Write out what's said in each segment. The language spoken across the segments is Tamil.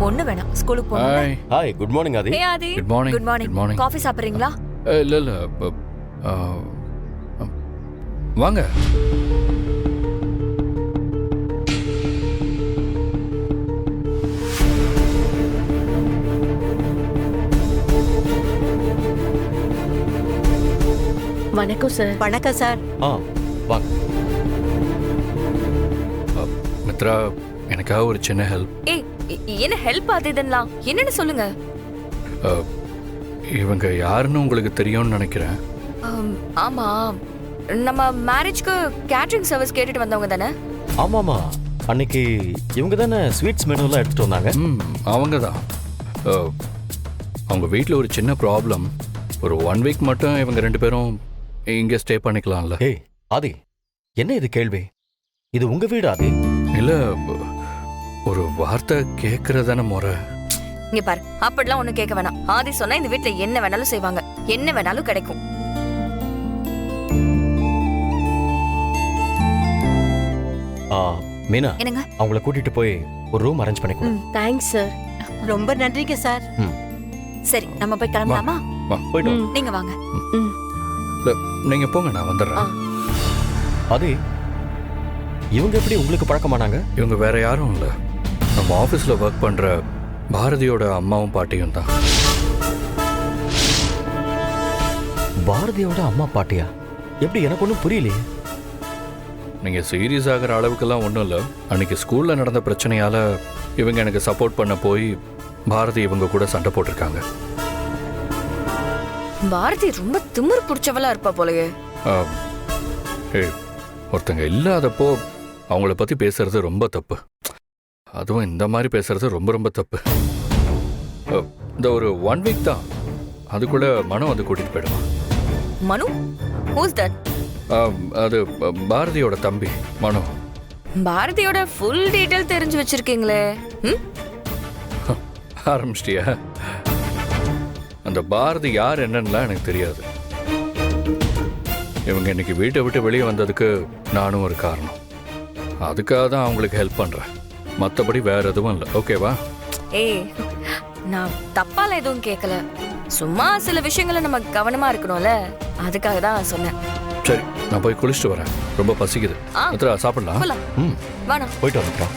ஒண்ணு வேணாம், ஸ்கூலுக்கு போகணும். Hi hi, good morning Aadhi. Hey Aadhi. Good morning good morning. Good morning coffee சாப்பிடுறீங்களா? இல்ல இல்ல வாங்க. வணக்கம் சார். வணக்கம் சார். வாங்க. மித்ரா, எனக்காக ஒரு சின்ன ஹெல்ப். ஏய், என்ன ஹெல்ப் ஆதிதன்லாம்? என்னன்னு சொல்லுங்க. இவங்க யாருன்னு உங்களுக்கு தெரியும்னு நினைக்கிறேன். ஆமா, நம்ம மேரேஜ்க்கு கேட்டரிங் சர்வீஸ் கேட்டுட்டு வந்தவங்க தானே? ஆமாமா, அன்னைக்கு இவங்க தானே ஸ்வீட்ஸ் மெனுலாம் எடுத்துட்டு வந்தாங்க. அவங்க தான். அவங்க வீட்டில் ஒரு சின்ன ப்ராப்ளம். ஒரு 1 வீக் மட்டும் இவங்க 2 பேரும் இங்கே ஸ்டே பண்ணிக்கலாம்ல? ஏய் ஆதி, என்ன இது கேள்வி? இது உங்க வீடு ஆதி? இல்லை, ஒரு வார்த்தை கேட்கறதான முறை. இங்க பாரு, அப்படிலாம் ஒண்ணு கேட்க வேணாம். ஆதி சொன்னா இந்த வீட்ல என்ன வேணாலும் செய்வாங்க, என்ன வேணாலும் கிடைக்கும். மீனா, என்னங்க? அவங்கள கூட்டிட்டு போய் ஒரு ரூம் அரேஞ்ச் பண்ணி கொடு. Thanks sir. ரொம்ப நன்றிங்க சார். சரி, நம்ம போய் கிளம்பலாமா? போயிட்டு வா. நீங்க வாங்க. இல்லை, நீங்கள் போங்க, நான் வந்துடுறேன். ஆதி, இவங்க எப்படி உங்களுக்கு பழக்கமானாங்க? இவங்க வேற யாரும் இல்லை, நம்ம ஆஃபீஸில் ஒர்க் பண்ணுற பாரதியோட அம்மாவும் பாட்டியும் தான். பாரதியோட அம்மா பாட்டியா? எப்படி? எனக்கு ஒன்றும் புரியலையே. நீங்கள் சீரியஸ் ஆகிற அளவுக்குலாம் ஒன்றும் இல்லை. அன்றைக்கி ஸ்கூலில் நடந்த பிரச்சனையால் இவங்க எனக்கு சப்போர்ட் பண்ண போய் பாரதி இவங்க கூட சண்டை போட்டிருக்காங்க. பாரதி ரொம்ப திமிரு பிடிச்சவளா இருப்பா போலயே. ஒருத்தங்க இல்லாதப்போ அவங்கள பற்றி பேசுறது ரொம்ப தப்பு. அதுவும் இந்த மாதிரி பேசுறது ரொம்ப ரொம்ப தப்பு. இந்த ஒரு 1 வீக் தான், அதுக்குள்ள மனு வந்து கூட்டிட்டு போயிடுவான். மனு? Whose that? அது பாரதியோட தம்பி மனு. பாரதியோட ஃபுல் டீடைல் தெரிஞ்சு வச்சிருக்கீங்களே. ஆரம்பிச்சிட்டியா? அந்த பாரதி யார் என்னன்னுலாம் எனக்கு தெரியாது. இவங்க இன்னைக்கு வீட்டை விட்டு வெளியே வந்ததுக்கு நானும் ஒரு காரணம். அதுக்காக தான் அவங்களுக்கு ஹெல்ப் பண்றேன், மற்றபடி வேற எதுவும் இல்லை. ஓகேவா? ஏய், நான் தப்பால எதுவும் கேட்கல. சும்மா சில விஷயங்களை நம்ம கவனமா இருக்கணும்ல, அதுக்காக தான் சொன்னேன். சரி, நான் போய் குளிச்சுட்டு வரேன், ரொம்ப பசிக்குது. மித்ரா, சாப்பிடலாம்? வாடா, போயிட்டு வந்துட்டா.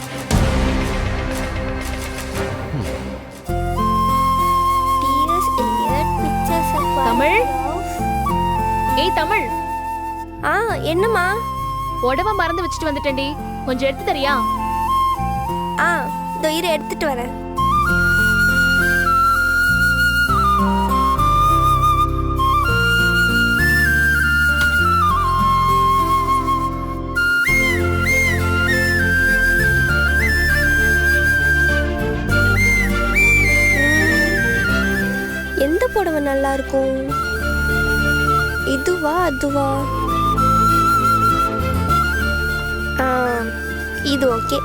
தமிழ், ஏய் தமிழ். என்னம்மா? உடம்ப மறந்து வச்சுட்டு வந்துட்டேன்டி, கொஞ்சம் எடுத்து தரியா? இதோ இரு, எடுத்துட்டு வரேன். எந்த புடவை நல்லா இருக்கும்? இதுவா அதுவா? இது ஓகே.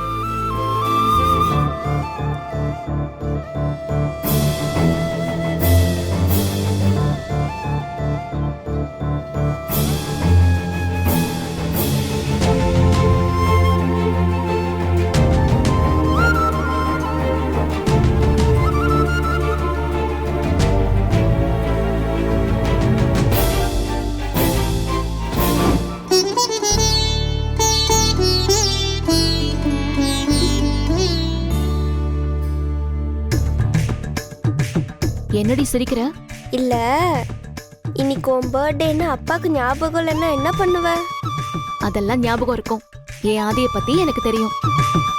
என்னடி சிரிக்கிற? இல்ல, இன்னைக்கு உன் பர்த்டேன்னு அப்பாக்கு ஞாபகம் இல்லைன்னா என்ன பண்ணுவ? அதெல்லாம் ஞாபகம் இருக்கும். என் ஆதியை பத்தி எனக்கு தெரியும்.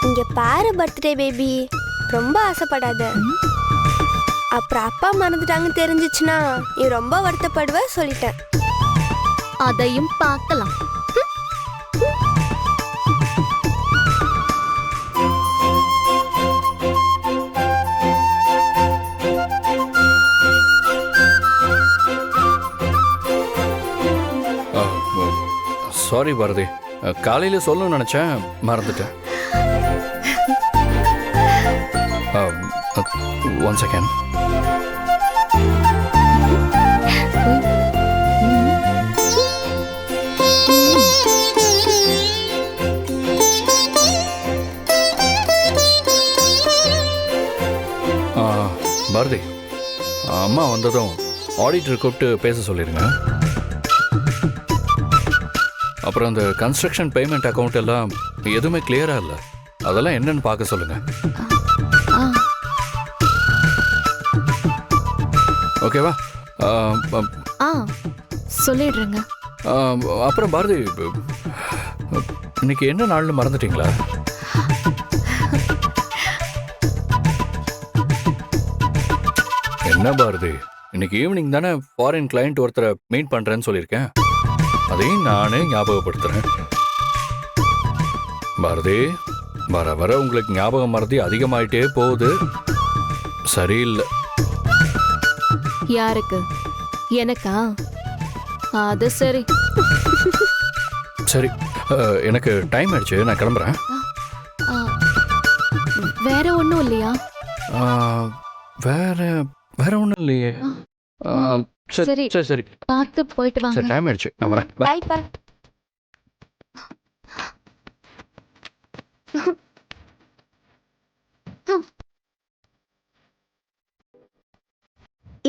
இங்க பாரு பர்த்டே பேபி, ரொம்ப ஆசைப்படாத. அப்புறம் அப்பா மறந்துட்டாங்கன்னு தெரிஞ்சிச்சுன்னா நீ ரொம்ப வருத்தப்படுவ, சொல்லிட்டேன். அதையும் பார்க்கலாம். சாரி பாரதி, காலையில சொல்லணும்னு நினைச்சேன், மறந்துட்டேன். 1 செகண்ட். பாரதி, அம்மா வந்ததும் ஆடிட்டர் கூப்பிட்டு பேச சொல்லிடுங்க. அப்புறம் அந்த கன்ஸ்ட்ரக்ஷன் பேமெண்ட் அக்கௌண்ட் எல்லாம் எதுவுமே கிளியரா இல்லை, அதெல்லாம் என்னன்னு பார்க்க சொல்லுங்க. ஆ ஓகேவா? ஆ சொல்லிடுறேங்க. அப்புறம் பாரதி, இன்னைக்கு என்ன நாள்னு மறந்துட்டீங்களா? என்ன பாரதி, இன்னைக்கு ஈவினிங் தானே ஃபாரின் கிளையண்ட் ஒருத்தரை மீட் பண்றேன்னு சொல்லியிருக்கேன். அதையும் நானே ஞாபகப்படுத்துறேன். பாரதி, வர வர உங்களுக்கு ஞாபகம் மறதி அதிகமாயிட்டே போகுது. சரியில்லை. யாருக்கு? எனக்கா? அது சரி. சரி, எனக்கு டைம் ஆயிடுச்சு, நான் கிளம்புறேன். ஆ, வேற ஒன்றும் இல்லையா? வேற வேற ஒன்றும் இல்லையே. சரி சரி. சரி சரி பார்த்து போயிட்டு சரி, வாங்க. டைம் ஆயிடுச்சு, நான் வரேன். Bye. பாய்ப்பா.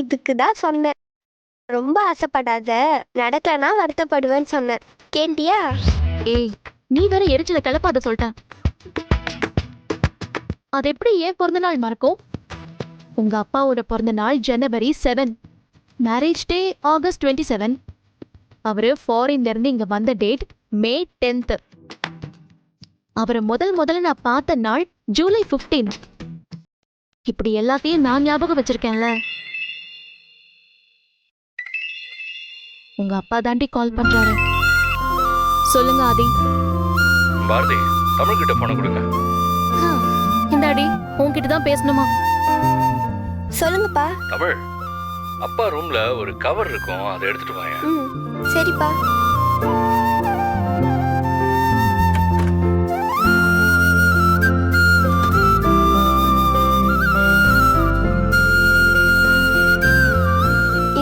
இதுக்கு தான் சொன்னேன், ரொம்ப ஆசைப்படாத, நடக்கலனா வருத்தப்படுவேன்னு சொன்னேன். கேட்டியா? ஏய், நீ வேற எரிச்சல கிளப்பாத சொல்லிட்டேன். அது எப்படி ஏன் பிறந்த நாள் மறக்கும்? உங்க அப்பாவோட பிறந்த நாள் ஜனவரி 7, மேரேஜ் டே ஆகஸ்ட் 27. அவரு ஃபாரின்ல இருந்து இங்க வந்த டேட் மே 10th. அவரை முதல்ல நான் பார்த்த நாள் ஜூலை 15. இப்படி எல்லாத்தையும் நான் ஞாபகம் வச்சிருக்கேன்ல. உங்க அப்பா தாண்டி கால் பண்றாரு. சொல்லுங்க ஆதி. பாரதி, தமிழ் கிட்ட போன கொடுங்க. இந்தாடி, உன்கிட்ட தான் பேசணுமா? சொல்லுங்கப்பா. தமிழ், அப்பா ரூம்ல ஒரு கவர் இருக்கும், அதை எடுத்துட்டு வாங்க. ம், சரிப்பா.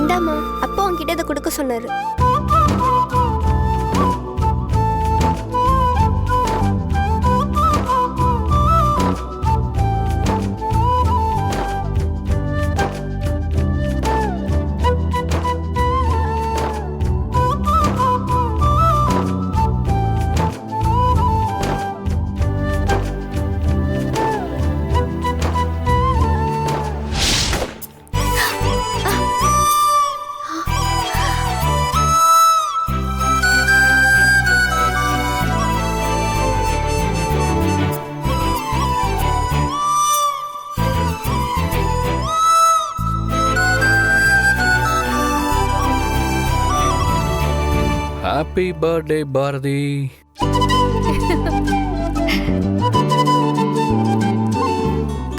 இந்தாம்மா, அப்பா உன்கிட்ட இதை கொடுக்க சொன்னாரு. Happy birthday Bharathi.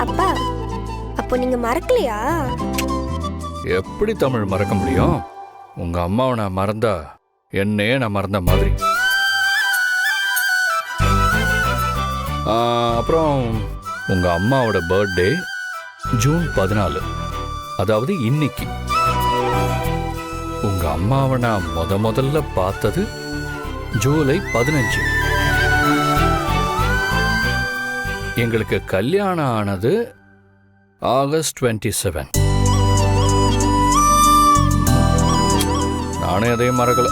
அப்பா, அப்போ நீங்க மறக்கலையா? எப்படி தமிழ் மறக்க முடியும்? உங்க அம்மாவை நான் மறந்தா என்னையே நான் மறந்த மாதிரி. அப்புறம் உங்க அம்மாவோட பர்த்டே ஜூன் 14, அதாவது இன்னைக்கு. உங்க அம்மாவை நான் முதல்ல பார்த்தது ஜூலை 15. எங்களுக்கு கல்யாணம் ஆனது ஆகஸ்ட் 27. நானே அதையும் மறக்கல.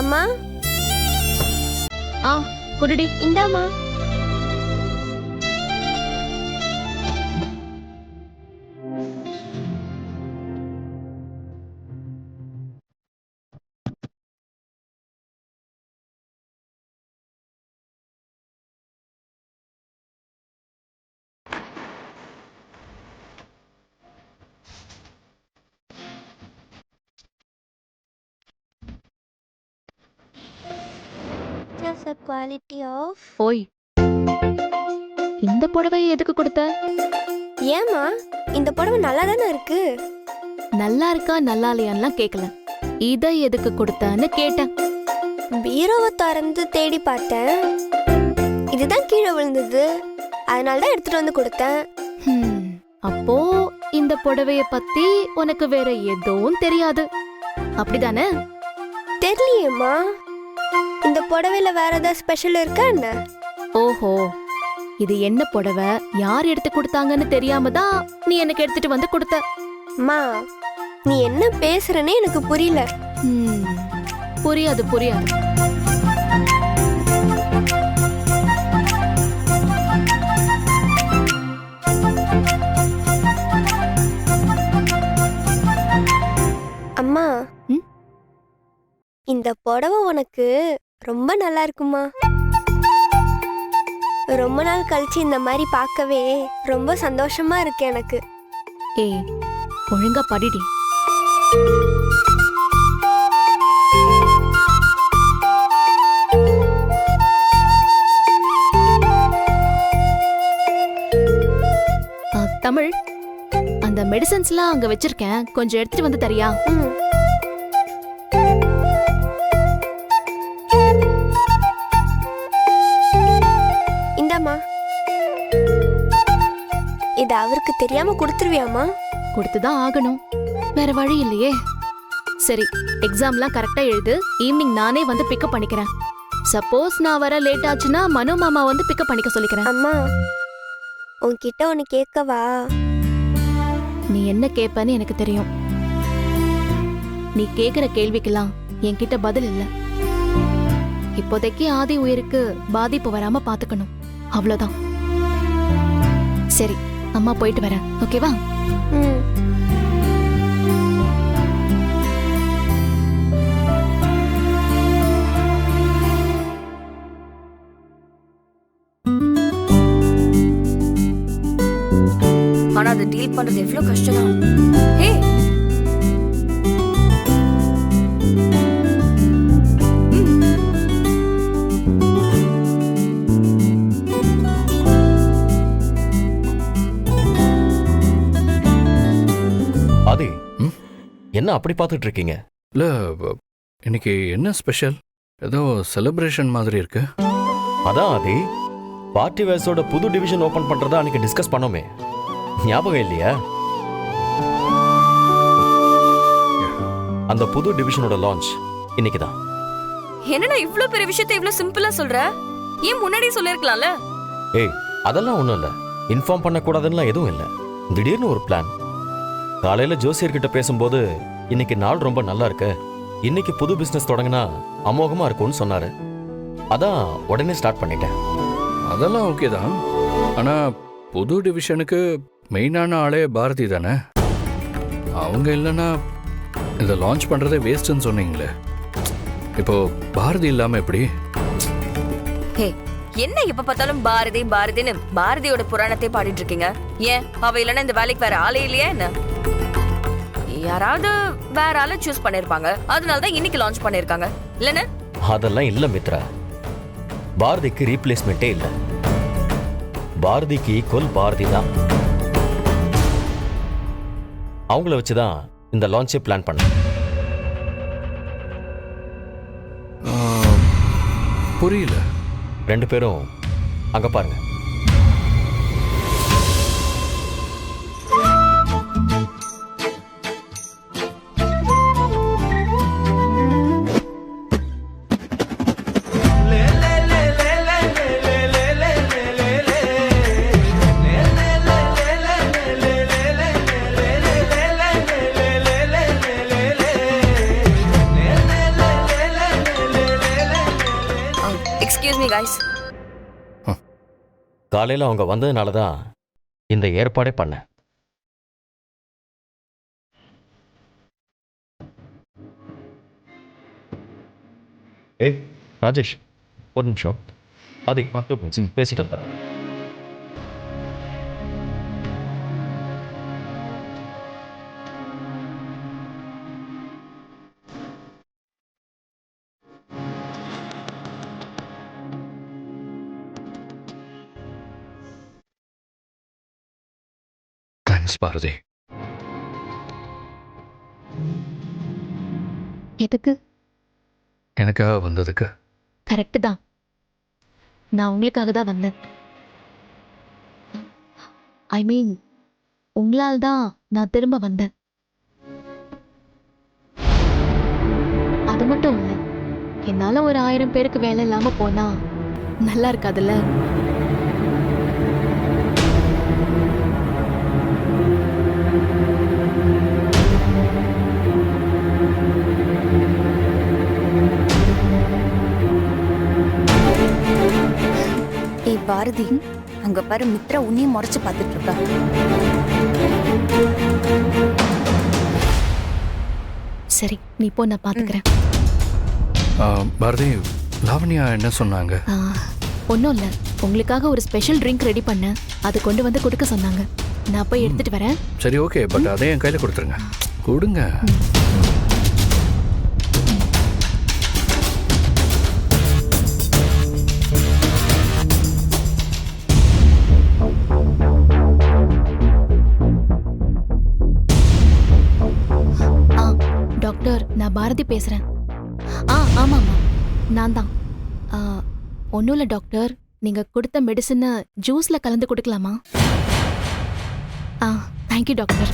அம்மா, ஆ குடுடி. இந்தாம்மா. Just the quality of. ஓய், இந்த புடவையை எதுக்கு கொடுத்த? ஏம்மா, இந்த புடவை நல்லா தானே இருக்கு. நல்லா இருக்கா நல்லா இல்லையான்லாம் கேட்கல. இதை எதுக்கு கொடுத்தான்னு கேட்டேன். பீரோவை திறந்து தேடி பார்த்தேன், இதுதான் கீழே விழுந்தது, அதனால தான் எடுத்துட்டு வந்து கொடுத்தேன். அப்போ இந்த புடவைய பத்தி உனக்கு வேற எதுவும் தெரியாது, அப்படிதானே? தெரியலையேம்மா, இந்த புடவையில வேற ஏதாவது ஸ்பெஷல் இருக்கா என்ன? ஓஹோ, இது என்ன புடவை, யார் எடுத்து கொடுத்தாங்கன்னு தெரியாம தான் நீ எனக்கு எடுத்துட்டு வந்து கொடுத்த. அம்மா, நீ என்ன பேசுறனே எனக்கு புரியல. புரியாது புரியாது. அம்மா, இந்த புடவை உனக்கு ரொம்ப நல்லா இருக்குமா. ரொம்ப நாள் கழிச்சு இந்த மாதிரி பார்க்கவே ரொம்ப சந்தோஷமா இருக்கு எனக்கு. ஏய், ஒழுங்கா படிடி. தமிழ், அந்த மெடிசன்ஸ்லாம் அங்க வச்சிருக்கேன், கொஞ்சம் எடுத்துட்டு வந்து தரியா? இந்தாம்மா, இது அவருக்கு தெரியாம கொடுத்துருவியாமா? கொடுத்துதான் ஆகணும், வேற வழி இல்லையே. சரி, எக்ஸாம்லாம் கரெக்டா எழுது, ஈவினிங் நானே வந்து பிக்கப் பண்ணிக்கிறேன். சப்போஸ் நான் வர லேட் ஆச்சுன்னா மனு மாமா வந்து பிக்கப் பண்ணிக்க சொல்லிக்கிறேன். அம்மா, உன்கிட்ட ஒன்னு கேட்கவா? நீ என்ன கேட்பன்னு எனக்கு தெரியும். நீ கேக்குற கேள்விக்கெல்லாம் என்கிட்ட பதில் இல்ல. இப்போதைக்கு ஆதி உயிருக்கு பாதிப்பு வராம பாத்துக்கணும், அவ்வளவுதான். சரி, அம்மா போயிட்டு வரேன், ஓகேவா? ம். ஆனா அதை டீல் பண்றது எவ்வளவு கஷ்டம். ஹே, ஆதி, என்ன அப்படி பார்த்துட்டு இருக்கீங்க? இல்ல, இன்னைக்கு என்ன ஸ்பெஷல்? ஏதோ செலிப்ரேஷன் மாதிரி இருக்கு. அதான் ஆதி, பார்ட்டி வேர்ஸோட புது டிவிஷன் ஓபன் பண்றதா அன்னைக்கு டிஸ்கஸ் பண்ணோமே, ஞாபகம் இல்லையா? அந்த புது டிவிஷனோட லான்ச் இன்னைக்கு தான். என்னடா இவ்ளோ பெரிய விஷயத்தை இவ்ளோ சிம்பிளா சொல்ற? ஏன் முன்னாடியே சொல்லிருக்கலாம்ல? ஏய், அதெல்லாம் ஒண்ணும் இல்ல, இன்ஃபார்ம் பண்ணக்கூடாதுன்னு எதுவும் இல்ல. திடீர்னு ஒரு பிளான். காலையில ஜோசியர்கிட்ட பேசும்போது இன்னைக்கு நாள் ரொம்ப நல்லா இருக்கு, இன்னைக்கு புது பிசினஸ் தொடங்கினா அமோகமா இருக்கும்னு சொன்னாரு. அதான் உடனே ஸ்டார்ட் பண்ணிட்டேன். அதெல்லாம் ஓகே தான். ஆனா புது டிவிஷனுக்கு மெயினான ஆளே பாரதி தானே. அவங்க இல்லைன்னா இதை லான்ச் பண்றதே வேஸ்ட்னு சொன்னீங்களே. இப்போ பாரதி இல்லாம எப்படி? ஹே, என்ன இப்ப பார்த்தாலும் பாரதி பாரதின்னு பாரதியோட புராணத்தை பாடிட்டு இருக்கீங்க? ஏன் அவ இல்லைன்னா இந்த வேலைக்கு வேற ஆளே இல்லையா என்ன? யாராவது வேற ஆளை சூஸ் பண்ணிருப்பாங்க, அதனாலதான் இன்னைக்கு லான்ச் பண்ணிருக்காங்க இல்லன்னு? அதெல்லாம் இல்ல மித்ரா, பாரதிக்கு ரீப்ளேஸ்மெண்டே இல்ல. பாரதிக்கு ஈக்குவல் பாரதி தான். அவங்கள வச்சுதான் இந்த லான்ச்சே பிளான் பண்ண. புரியல. ரெண்டு பேரும் அங்க பாருங்க. Excuse me guys. காலையில அவங்க வந்ததுனால தான் இந்த ஏற்பாடே பண்ணேன். ஏய் ராஜேஷ், ஒரு நிமிஷம். அது பேசிட்டு இருந்தா. தேங்க்ஸ் பாரதி. எதுக்கு? எனக்காக வந்ததுக்கு. கரெக்டு தான். நான் உங்களுக்காக தான் வந்தேன். ஐ மீன், உங்களால் தான் நான் திரும்ப வந்தேன். அது மட்டும் இல்லை, என்னால ஒரு 1000 பேருக்கு வேலை இல்லாம போனா நல்லா இருக்காதுல்ல. ஏய் பாரதி, அங்க பாரு மித்ரா உன்னையும் முறைச்சு பார்த்துட்டு இருக்கா. சரி, நீ போ, நான் பாத்துக்கிறேன். பாரதி, லாவண்யா என்ன சொன்னாங்க? ஒன்றும் இல்லை, உங்களுக்காக ஒரு ஸ்பெஷல் ட்ரிங்க் ரெடி பண்ணேன். அதை கொண்டு வந்து கொடுக்க சொன்னாங்க. நான் போய் எடுத்துட்டு வரேன். சரி, ஓகே, பட் அதே என் கையில் கொடுத்துருங்க. கொடுங்க. டாக்டர், நான் பாரதி பேசுறேன். ஆமாம்மா, நான் தான். ஒன்றும் இல்லை டாக்டர், நீங்க கொடுத்த மெடிசனை ஜூஸ்ல கலந்து கொடுக்கலாமா? Thank you doctor.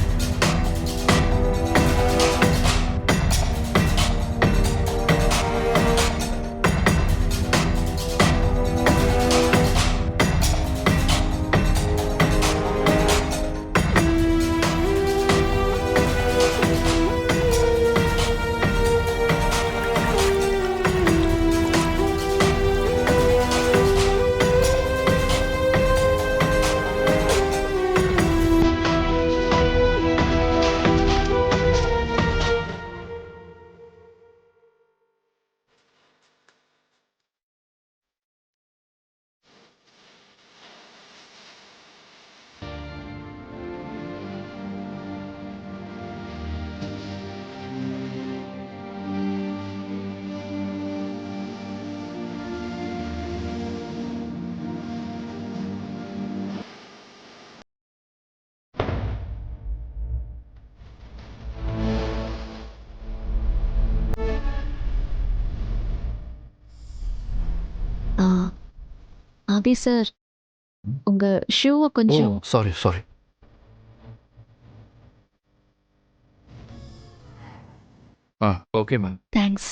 ஆதி சார், உங்க ஷூவை கொஞ்சம். Sorry. Okay ma'am. Thanks.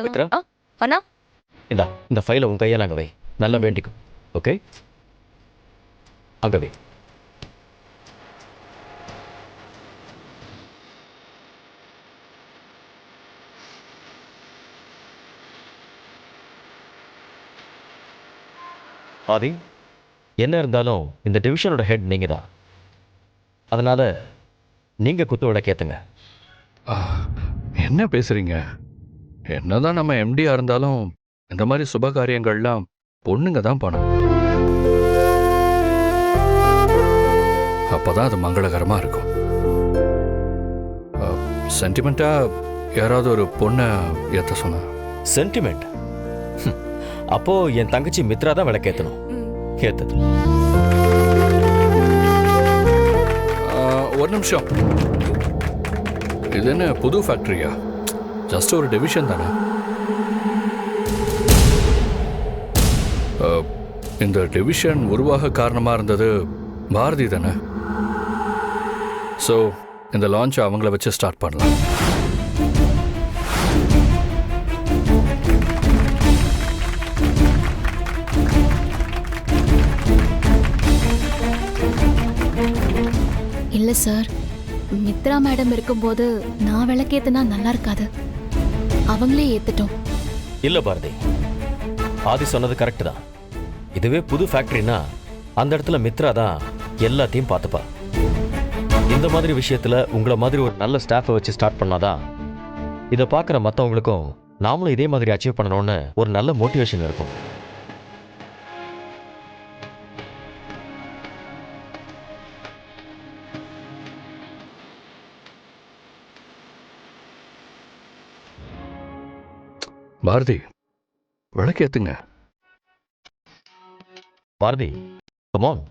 Mithra, அண்ணா, இந்த ஃபைலை உன் கையால் அங்கே வை. நல்லா வேண்டிக்கும். ஓகே, அங்கே வை. ஆதி, என்ன இருந்தாலும் இந்த டிவிஷனோட ஹெட் நீங்க தான். அதனால நீங்க குத்து விளக்கேத்துங்க. என்ன பேசுறீங்க? என்னதான் நம்ம எம்டியா இருந்தாலும் இந்த மாதிரி சுப காரியங்கள்லாம் பொண்ணுங்க தான் பண்ணணும். அப்பதான் அது மங்களகரமா இருக்கும். சென்டிமெண்டா யாராவது ஒரு பொண்ணை ஏத்த சொன்னா? சென்டிமெண்ட்? அப்போ என் தங்கச்சி மித்ரா தான் விளக்கேத்தணும். ஏத்து. ஒரு நிமிஷம். இது என்ன புது ஃபேக்டரியா? ஜஸ்ட் ஒரு டிவிஷன் தானே. இந்த டிவிஷன் உருவாக காரணமாக இருந்தது பாரதி தானே. ஸோ இந்த லான்ச் அவங்கள வச்சு ஸ்டார்ட் பண்ணலாம். இல்லை சார், மித்ரா மேடம் இருக்கும்போது நான் விளக்கேத்துனா நல்லா இருக்காது. அவங்களே ஏத்துட்டோம். இல்ல பாரதி, ஆதி சொன்னது கரெக்ட் தான். இதுவே புது ஃபேக்டரினா அந்த இடத்துல மித்ரா தான் எல்லாத்தையும் பார்த்துப்பா. இந்த மாதிரி விஷயத்துல உங்களை மாதிரி ஒரு நல்ல ஸ்டாஃபை வச்சு ஸ்டார்ட் பண்ணாதான் இதை பார்க்குற மற்றவங்களுக்கும் நாமளும் இதே மாதிரி அச்சீவ் பண்ணணும்னு ஒரு நல்ல மோட்டிவேஷன் இருக்கும். பாரதி விளக்கேத்துங்க. பாரதி கமான்.